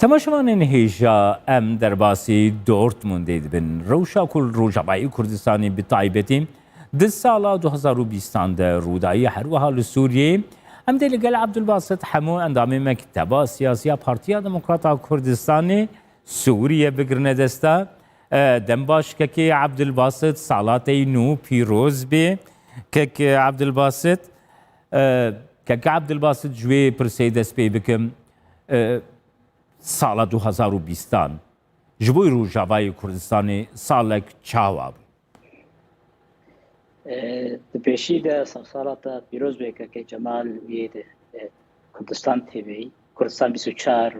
تەماشەوانên هێژە ئەم دەرباسی دۆرتموندێ دەبن ڕەوشا ڕۆژاوایی کوردستانی بتایبەتی di sala 2020 de Rûdayî herwiha li Sûriyê em dê li gel Abdulbasit hemû endamê mekteba siyasiya Partiya Demokrata Kurdistanê Sûriye bigirine desta dem baş kekê Abdulbasit salatê nû pîroz bê kekê Abdulbasit kekê Abdulbasit ji wê pirsê dest pê bikim sala 2020 ji bo Rojavayê Kurdistanê salek çawa bû. Pêşî de salata pîroz bêkekê Cemal wê Kurdistan TV, Kurdistan 24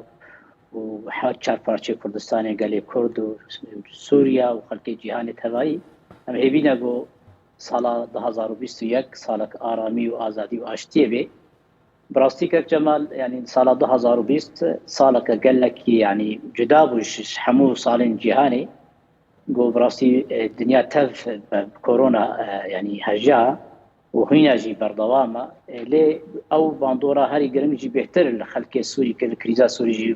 û çar parçeyê Kurdistanê gelê Kurd û Sûriya û xelkê cîhanê tevayî em hêvîne got sala 2021 salek aramî û azadî û aştiyê bê. Bi rastî kek Cemal yani sala 2020 saleke gelekî yani cuda bû ji hemû salên cîhanê. Got bi rastî dinya tev korona yani heja û hîna jî berdewam e lê ew bandora herî giring jî bêhtir li xelkê Sûrî li krîza Sûrî jî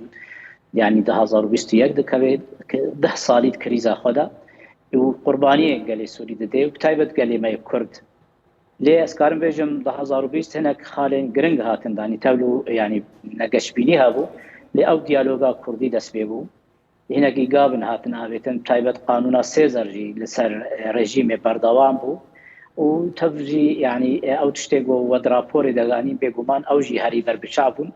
yani 2021 dikeve 10 salî krîza xwe de û qurbaniyên gelê Sûrî dide û bi taybet gelê me Kurd. Lê ez karim bêjim 2020 hinek xalên giring hatin danî tevlû yani negeşbînî hebû lê ew diyaloga Kurdî dest pê bû. Hinekî gavin hatin avêtin taybet qanûna Sêzer jî li ser rejîmê berdewam bû û tev jî yani ew tiştê got wed raporê deganîn bêguman ew jî herî berbiçav bûn.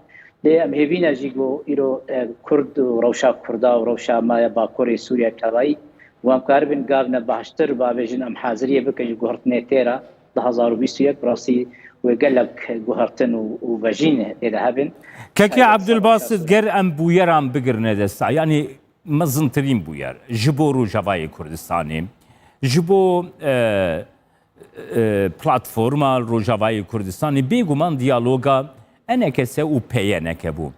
Lê em hêvîne jî got îro Kurd û rewşa Kurda û rewşa maya Bakurê Sûriya tevayî û em karibin gavne baştir bavêjin em haziriyê bikin ji guhirtinê têra 2021 rastî wê gelek guhertin û vejîn têde hebin. Kekê Abdulbasit ger em bûyeran bigirine desta yani mezintirîn bûyer ji bo Rojavayê Kurdistanê ji bo platforma Rojavayê Kurdistanê bêguman diyaloga enekese û pêyeneke bû.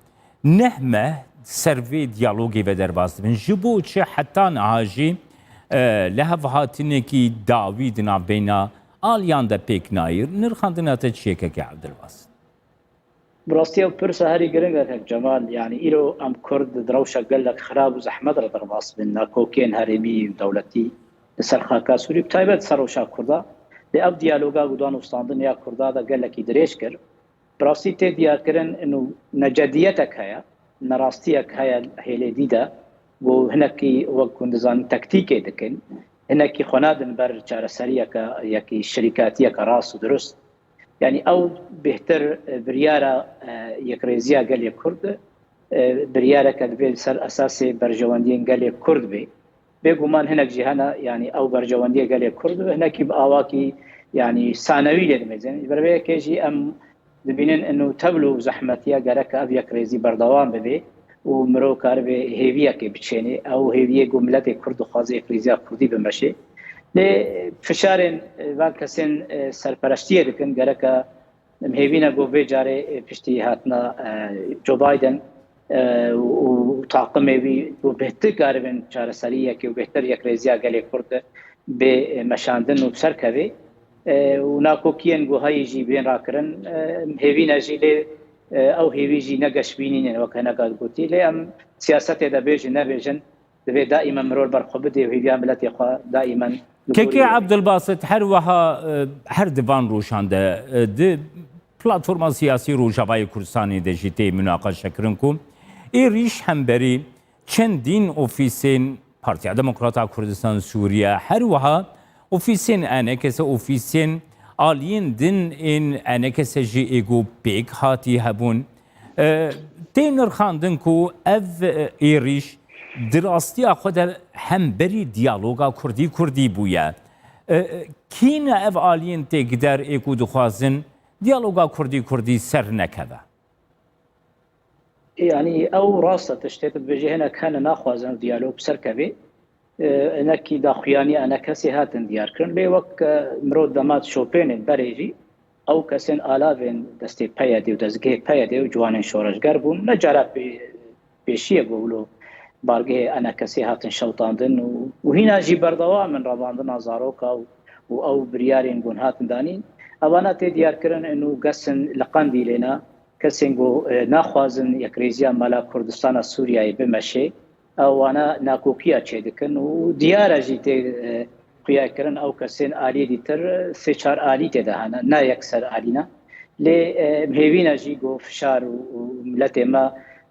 Neh me ser vê diyalogê ve derbas dibin ji bo çi heta niha jî li hev hatinekî dawî di navbêna aliyan de pêk nayir nirxandina te çiyekekê Abdulbasit. Bi rastî ew pirsa herî giring e Cemal yani îro em Kurd di rewşa gelek xirab û zehmet re derbas bin nakokên herêmî û dewletî li ser xaka Sûrî bi taybet ser rewşa Kurda lê ev diyaloga gudan û standiniya Kurda da gelekî dirêj kir. Bi rastî tê diyarkirin û necediyetek heye nerastiyek heye hêlêdî de got hinekî wek hûn dizanîn tektîkê dikin hinekî xwe nadin ber çareseriyeka yekî şerîkatiyeka rast û durust. Yani ew bêhtir biryara yekrêziya gelê Kurd biryareke dibe ser esasê berjewendiyên gelê Kurd bê. Bêguman hinek jî hene yani ew berjewendiyê gelê Kurd hinekî bi awakî yani sanewî lê dimezin. Ber vê yekê jî em dibînin enû tevlû zehmetiya gerek ev yekrêzî berdewam bibe û mirov karibe hêviyekê biçêne ew hêviyê got miletê Kurd dixwaze yekrêziya Kurdî bimeşe. Lê fişarên van kesên serpereştiyê dikin gereke em hêvîne got vê carê piştî hatina Joe Biden û taqimê wî got bêhtir karibin çareseriyekê û bêhtir yekrêziya gelê Kurd bê meşandin û serkevê û nakokiyên guhayî jî bên rakirin hêvîne jî lê ew hêvî jî negeşbînînin wek hineka gotî lê em siyasetê de bêjin nebêjin divê daîmen mirov berxwe bide û hêviya miletê xwe daîmen. Kekê Abdulbasit her wiha her divan roşan de di platforma siyasî Rojavayê Kurdistanê de jî tê münaqeşekirin ku êrîş hemberî çendîn ofîsên Partiya Demokrata Kurdistan Sûriye her wiha ofîsên enekese ofîsên aliyên din ên enekese jî êgo pêk hatî hebûn tê nirxandin ku ev êrîş di rastiya xwe de hemberî diyaloga Kurdî bûye. Kîne ev aliyên têgider ê ku dixwazin diyaloga Kurdî ser nekeve? Yani ew rast e tiştê dibêje hinek hene naxwazin diyalog serkevê hinekî daxuyanî enekesê hatin diyarkirin lê wek mirov demat şopênên berê jî ew kesên alavên destê peyedê û dezgehê peyedê û ciwanên şoreşger bûn ne cara pêşiye got bargehê enekesê hatin şewtandin û hîna jî berdewam in revandina zaroka û ew biryarên gon hatin danîn. Evana tê diyarkirin enû gesin li Qendîlê ne کەسێنگۆ ناخوازن یەکرێزیان مەلا کوردستانە سووریایی بمەشێ ئەوانە ناکۆکیە چێ دەکەن و دیارەژی تێ قیاکردن ئەو کەسێن ئالی دیتر سێ چار ئالی تێداهانە نا یەکسەر ئالینە لێ هێوینەژی گۆ فشار و ملەتێمە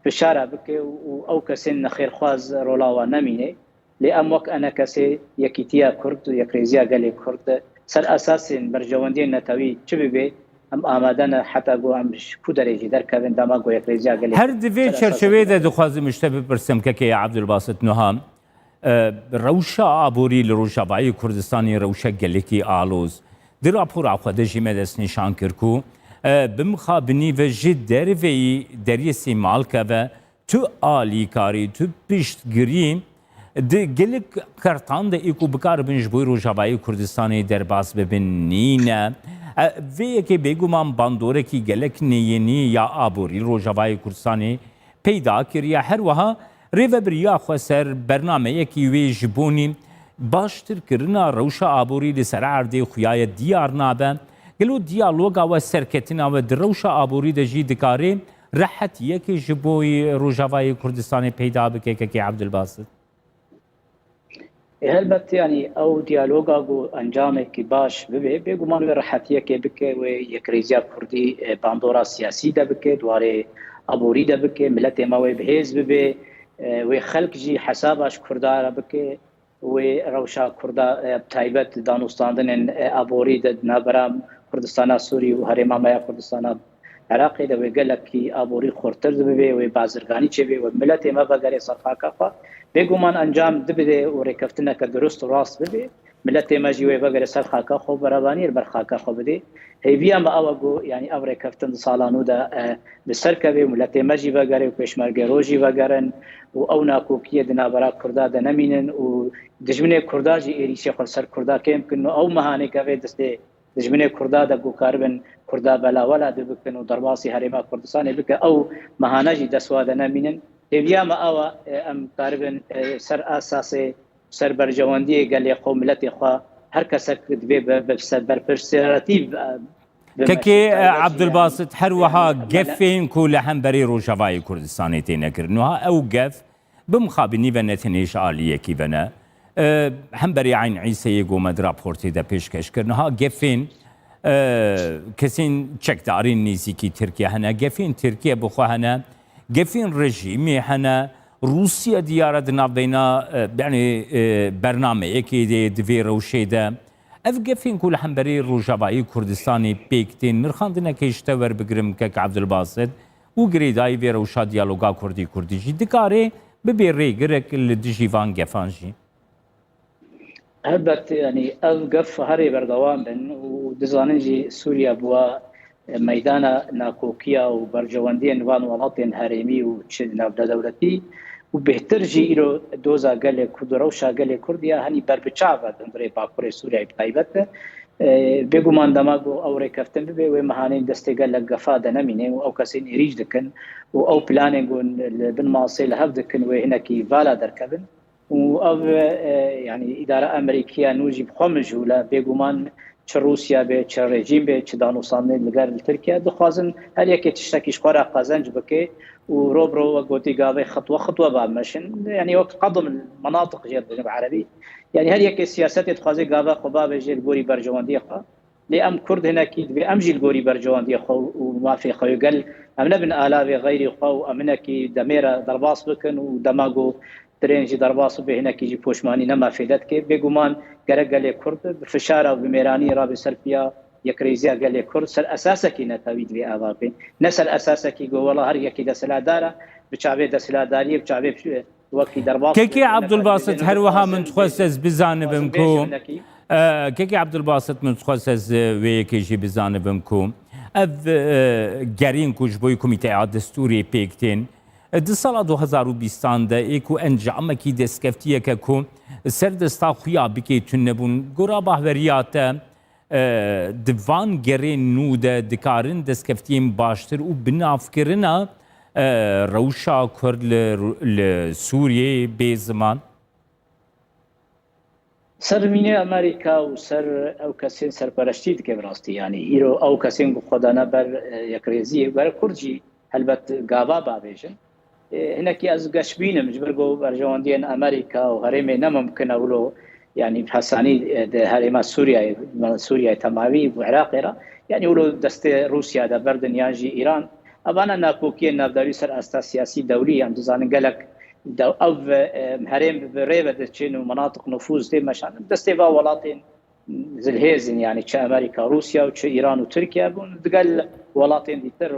فشارە بکێ و ئەو کەسێن نەخێرخواز ڕۆڵاوە نەمینێ لێ ئەم وەک ئەنە کەسێ یەکیتیە کورد و یەکرێزیە گەلێ کورد سەر ئەساسێن بەرژەوەندیên نەتەوی چ ببێ ئەم ئامادەنە حتا گۆ ئەم کو دەرێژی دەرکەبن داما گۆ یەکرێزیە گەلێ هەر divê çerçeveyê de dixwazim ji te bipirsim kekê Abdulbasit Nuha rewşa aborî li Rojavayê Kurdistanê rewşa gelekî aloz di rapora xwe de jî me destnîşan kir ku bi mixabinî ve ji derveyî deriyê sîmal keve tu alîkarî tu piştgirî di gelek kertan de êku bikar bin ji bo Rojavayê Kurdistanê derbas bibin nîne vê yekê bêguman bandorekî gelek neyênî ya aborî Rojavayê Kurdistanê peyda kiriye her wiha rêveberiya xwe ser bernameyekî wê ji bonî baştirkirina rewşa aborî li ser erdê xuyaye diyar nabe gelo diyaloga we serketina we di rewşa aborî de jî dikarê rehetiyekê ji bo Rojavayê Kurdistanê peyda bike kekê Abdulbasit هەلبەت ینی ئەو دیالۆگا و ئەنجامێکی باش ببێ بێگومان وێ ڕەحەتیەکێ بکێ وێ یەکرێزیە کوردی باندۆرا سیاسی دەبکێ دوارێ ئەبووری دەبکێ ملەتێ ماوەی بهێز ببێ وێ خەلکژی حەساباش کوردارە بکێ وێ ڕەوشا کووردا تایبەت دانوستاندنên ئەبووری نابەرام کوردستانە سووری و هەرێمامەیە کوردستانە عراقی دەوێ گەلکی ئابووری خۆرتر ببێ وێ بازرگانی چێبێ و ملەتێ مە بەگەرێ سەرخاکەخوا بێگومان ئەنجام دبدێ و ڕێکەفتنەکە دروست و ڕاست ببێ ملەتێ مەژی وێ بەگەرێ سەر خاکە خۆ بەرەبانیر بەرخاکە خۆ بدێ هەیڤیان بە ئەوە گۆ ینی ئەو ڕێکەفتن ساڵانودا بسەرکەوێ ملەتێ مەژی بەگەرێ و پێشمەرگە ڕۆژی بەگەرن و ئەو ناکۆکیە دنابەرا کووردا دەنەمینن و دژمنێ کورداژی ئێریشی خۆ سەر کووردا کێم بکن و ئەو مەهانێکەوێ دەستێ دژمنێ کووردا دەگوکار بن کووردا بەلاوەلا دەبکن و دەرباسی هەرێما کوردستانی بکە ئەو مەهانەژی دەسوادە نەمینن هێویامە ئەوە ئەم کاربن سەر ئاساسێ سەر بەرژەوەندیە گەلێ خۆ ملەتی خوا هەر کەسە دەبێ بەرپرسیارەتی کەکێ عەبدولباست هەروەها گەفێن کو لە هەمبەرەی ڕۆژاوای کوردستانی تێنەکردنەوە ئەو گەف بمخابنی بە نەتەنێش ئالیەکی بنە هەمبەری عین عیسەیە گۆمەد راپۆرتی دە پێشکەشکردنەوە گەفێن کەسین چەکدارین نزیکی ترکیە هەنە گەفێن ترکیە بخوا هەنە گەفێن ڕژیمی هەنە رووسیا دیارە دنابێنە بەرنامەیەکی دێ divê rewşê de ev gefên ku li hemberî Rojavayê Kurdistanê pêktên nirxandinekê ji te werbigirim kek Abdulbasit û girêdayî vê rewşa diyaloga Kurdî Kurdî jî dikarê bibe rêgirek li dijî van gefan jî هەلبەت ینی ئەو گەف هەرێ بەردەوام بن و دەزانن jî سووریا بووە مەدانە ناکۆکیە و بەرژەوەندیên van وڵاتên هەرێمی و ناودەدەولەتی و بهتر jî îro doza gelê Kurd rewşa gelê Kurdiya henî berbiçava hundirê Bakurê Sûriyayê taybet de bêguman dema got ew rêkeftin bibe wê mehaneyên destê gelek gefa de nemîne û ew kesên êrîj dikin û ew planên got li bin masê li hev dikin wê hinekî vala derkevin û ev yanî îdara Amerîkiya nû jî xwe mijûle bêguman çi Rûsya bê çi rejîm bê çi danûstandê li gel li Tirkiye dixwazin her yekê tiştekî ji xwe re qezenc bike وروبرو وقوتي قاضي خطوه خطوه بعد ماشن يعني وقت قدم المناطق جير بالجنوب العربي يعني هل يك السياسات تخازي قاضي قباب جير الجوري برجواندي خا لام كرد هنا اكيد بامجي الجوري برجواندي خو وما في خو قال امنا بن الاف غيري خو امنا كي دميره درباس بكن ودماغو ترينجي درباس به هنا كي جي بوشماني نما فيدت كي بيغمان قال كرد بفشاره وبميراني رابي سربيا یەکرێزیە gelê Kurd ser esasekî netewî divê ava bê ne ser esasekî got wela her yekî desiladar e bi çavê desiladariyê bi çavê wekî derbas kekê Abdulbasit her wiha min dixwest ez bizanibim ku kekê Abdulbasit min dixwest ez wê yekê jî bizanibim ku ev gerîn ku ji bo Komîteya Destûrê pêktên di sala 2020 de ê ku encamekî destkeftiyeke ku serdesta xuya bikê tune bûn gora bahweriya te di van gerên nû de dikarin destkeftiyên baştir û binavkirina rewşa Kurd li Sûriyê bê ziman? سرمینه امریکا و سر او کسین سرپرشتی دکه براستی یعنی ایرو او کسین خودانه بر یکریزی بر کرجی البته گاوا بابیشن هناك از گشبینه مجبرگو بر جواندین امریکا و هرم نممکن اولو يعني بحساني هرم سوريا تماوي وعراق يعني ولو دست روسيا دا بردن ياجي ايران ابانا ناكوكي نافداري سر اساس سياسي دولي ام دزان قالك دو او هرم بريبه دچين مناطق نفوذ دي مشان دستيفا ولاتين زلهيزن يعني تش امريكا روسيا وتش ايران وتركيا بون دقال ولاتين ديتر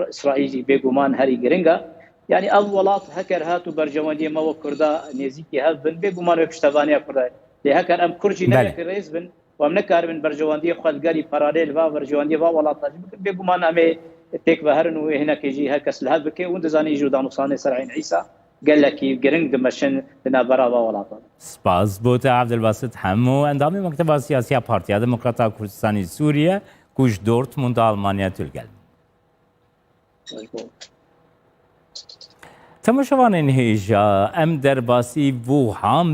اسرائيل بيغومان هري جرينجا يعني اولات هكر هاتو برجواندي ما وكردا نزيكي هبن بيغومان بشتبانيا كردا لهكر ام كرجي نك رئيس بن ومنكر من برجواندي خلقالي باراليل با برجواندي با ولات بيغومان امي تيك بهرن وهنا كيجي هكس الهبكي وندزاني جودان صاني سرعين عيسى قال لك جرينج دمشن لنا برابا ولاط سپاس بۆتە عەبدولباست هەموو ئەندامی مەکتەبە سیاسیە پارتیا دموکراتە کوردستانی سووریە کوژ دۆرتموند ئەڵمانیا تولگەل تەماشەوانین هێژە ئەم دەرباسی بۆ هەم